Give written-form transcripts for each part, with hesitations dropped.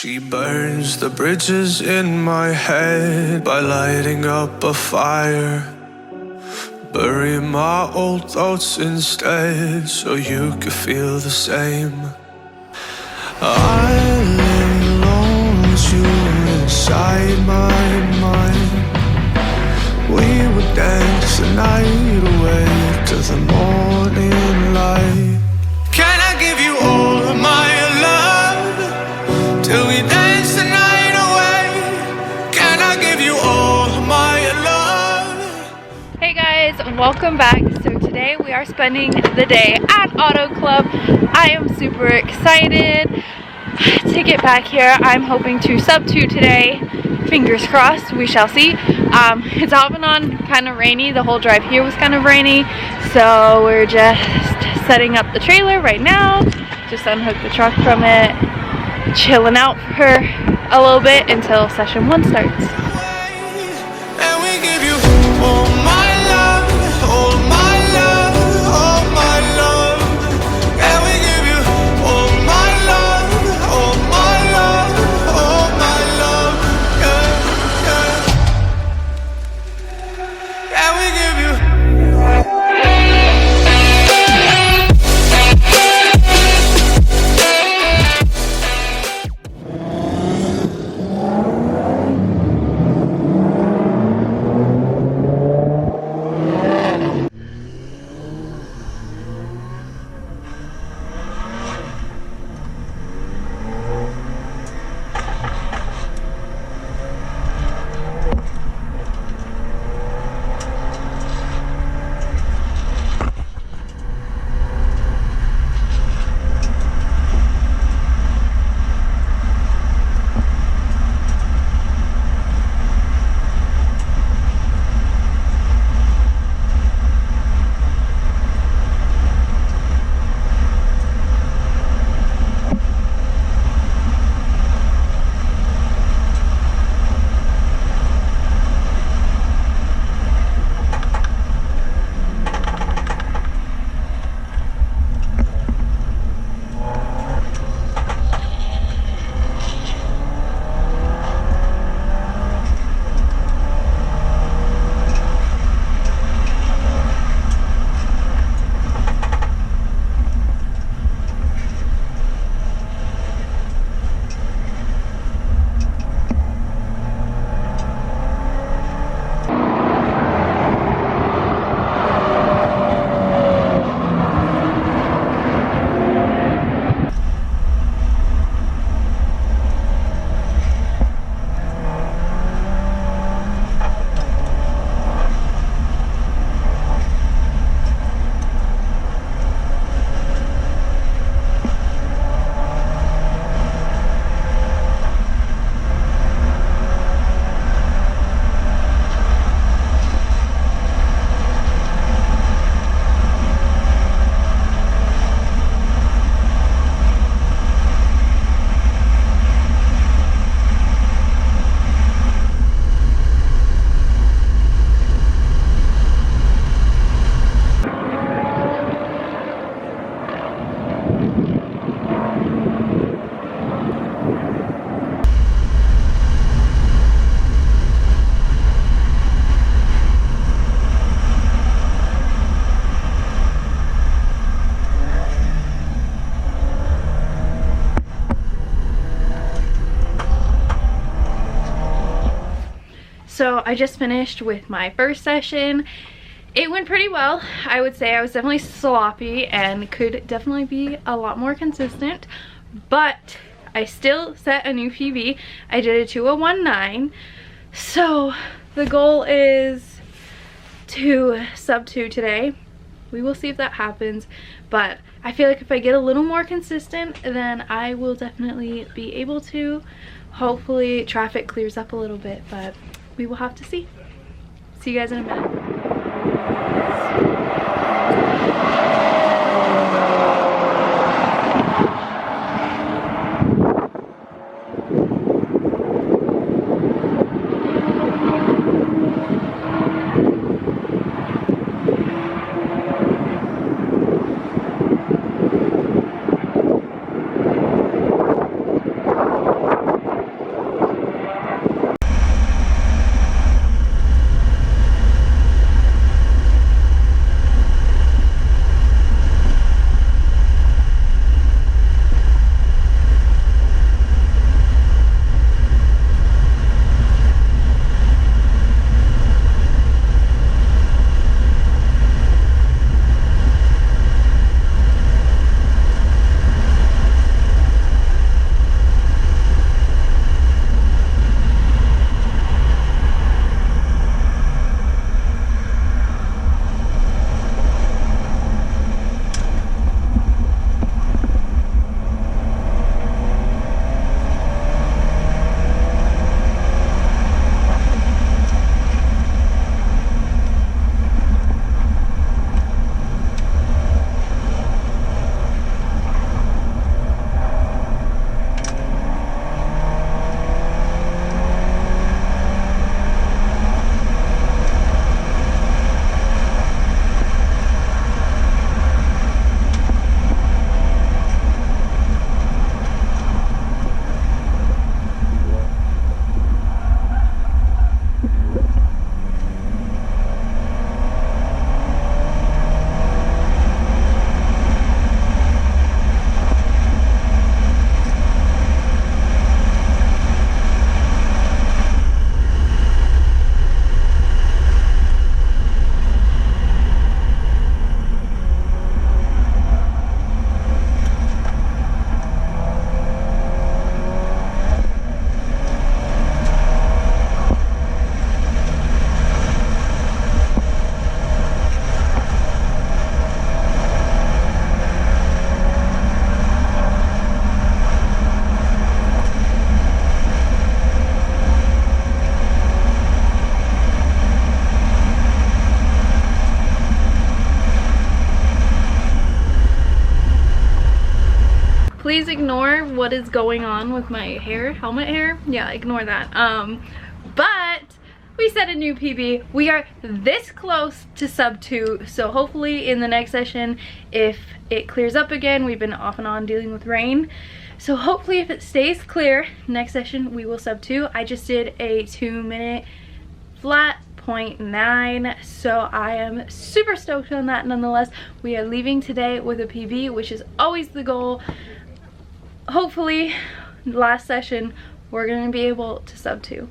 She burns the bridges in my head by lighting up a fire. Bury my old thoughts instead so you could feel the same. I lay alone with you inside my mind. We would dance the night away to the morning light. Can I give you all of my love till we dance the night away? Can I give you all of my love? Hey guys, welcome back. So today we are spending the day at Auto Club. I am super excited to get back here. I'm hoping to sub 2 today. Fingers crossed, we shall see. It's off and on kind of rainy. The whole drive here was kind of rainy. So we're just setting up the trailer right now. Just unhooked the truck from it. Chilling out for a little bit until session 1 starts. And we give you all my love, all my love, all my love. And we give you all my love, all my love, all my love. Yeah, yeah. And we give you. So I just finished with my first session. It went pretty well. I would say I was definitely sloppy and could definitely be a lot more consistent, but I still set a new PB. I did a 2:01.9. So the goal is to sub 2 today. We will see if that happens, but I feel like if I get a little more consistent, then I will definitely be able to. Hopefully traffic clears up a little bit, but we will have to see. See you guys in a minute. please ignore what is going on with my hair, helmet hair. Yeah, ignore that. But we set a new PB. We are this close to sub 2, so hopefully in the next session, if it clears up again, we've been off and on dealing with rain, so hopefully if it stays clear, next session we will sub 2. I just did a 2-minute flat 0.9, so I am super stoked on that. Nonetheless, we are leaving today with a PB, which is always the goal. Hopefully last session we're going to be able to sub 2.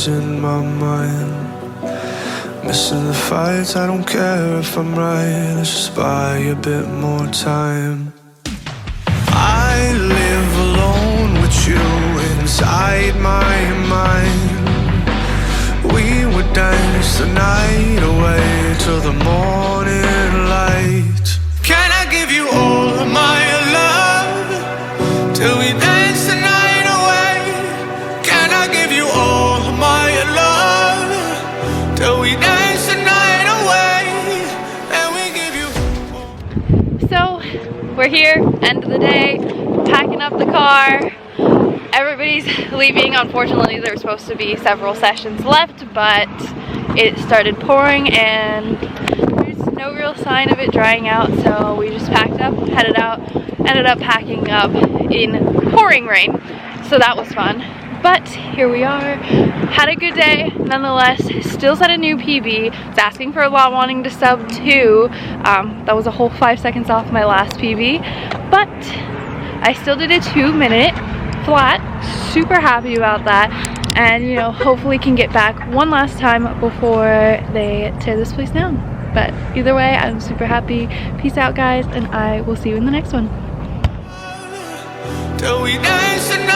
In my mind, missing the fights. I don't care if I'm right, let's just buy a bit more time. I live alone with you inside my mind. We would dance the night away till the morning light. Can I give you all of my love till we dance the night away? Can I give you all of my love till we dance the night away? And we give you. So we're here, end of the day, packing up the car. Everybody's leaving. Unfortunately, there were supposed to be several sessions left, but it started pouring and there's no real sign of it drying out, so we just packed up, headed out, ended up packing up in pouring rain, so that was fun. But here we are, had a good day nonetheless, still set a new PB. Was asking for a lot, wanting to sub 2. That was a whole 5 seconds off my last PB, but I still did a 2-minute flat. Super happy about that, and you know, hopefully can get back one last time before they tear this place down. But either way, I'm super happy. Peace out guys, and I will see you in the next one. Till we dance the night